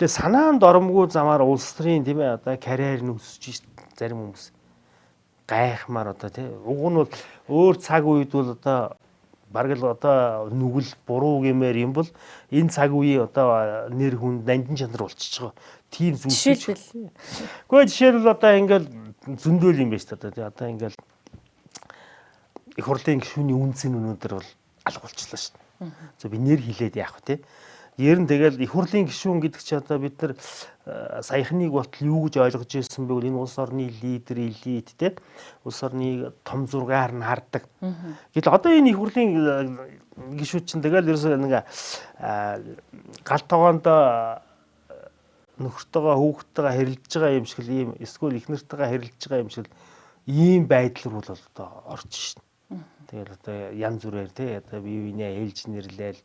Тэгээ санаанд оромгүй замаар улс төрийн тийм ээ одоо карьер нь өсөж зарим хүмүүс гайхмаар одоо тий. Уг нь бол өөр цаг үед бол одоо бараг л одоо нүгэл буруу гэмээр юм бол энэ цаг үеийн одоо нэр хүнд нандин чанар болчихж байгаа. Тийм зүйлс. Гэхдээ жишээлбэл одоо ингээл зөндөл юм байна шүү дээ. Одоо ингээл их хурлын гишүүний үнцэн өнөөдөр бол алга болчихлоо шүү дээ. За би нэр хэлээд яах вэ тий. Ер нь тэгэл их хурлын гишүүн гэдэг чи одоо бид нар саяхныг болтол юу гэж ойлгож ирсэн бэ? Энэ улс орны лидер, элит те улс орны том зургаар нь хардаг. Гэтэл одоо энэ их хурлын гишүүд чинь тэгэл ерөөсөө нэг гал тогоондоо нөхөртөөгөө хүүхдтэйгээ хэрэлдэж байгаа юм шиг л ийм эсвэл их нартайгаа хэрэлдэж байгаа юм шиг л ийм байдал руу бол одоо орж шин. Тэгэл одоо янз бүрээр те одоо бие биенээ ээлж нэрлээл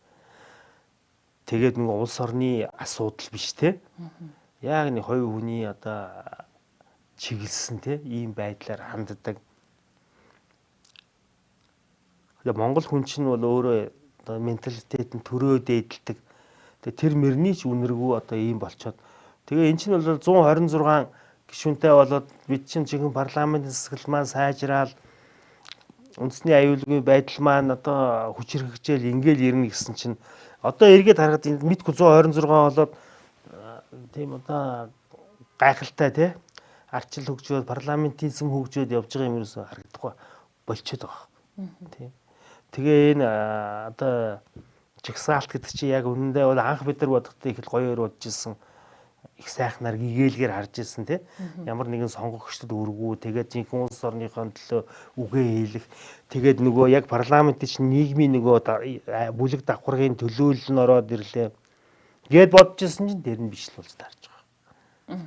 тэгээд нэг улс орны асуудал биш те. Яг нэг хоёр хүний одоо чиглэсэн те ийм байдлаар ханддаг. Тэгээд Монгол хүн чинь бол өөрөө одоо менталитет нь төрөө дээдэлдэг. Тэгээд тэр мөрний ч үнэргүй одоо ийм болчоод тэгээ эн чинь бол 126 гишүүнтэй болоод бид чинь жинхэнэ парламентын засаглал маань сайжраал үндэсний аюулгүй байдал маань одоо хүчирхэгжээл ингээл ирнэ гэсэн чинь одоо эргээд харахад энэ мэдгүй 126 болоод тийм одоо гайхалтай тий арчил хөгжөөд парламентизм хөгжөөд явж байгаа юм ерөөсө харагдахгүй болчиход байгаа. Тийм. Тэгээ энэ одоо жигсаалт гэдэг чинь яг үнэндээ бол анх бид нар бодохдоо их гоёор бодож ирсэн их сайхнаар гэгээлгээр харж ирсэн тий ямар нэгэн сонгогчдод өргүү тэгээд жинхэнэ улс орныхон төлөө үгээ хэлэх тэгээд нөгөө яг парламентын чинь нийгмийн нөгөө бүлэг давхаргын төлөөлөл нь ороод ирлээ гэд бодож ирсэн чинь тэр нь биш л болж таарж байгаа.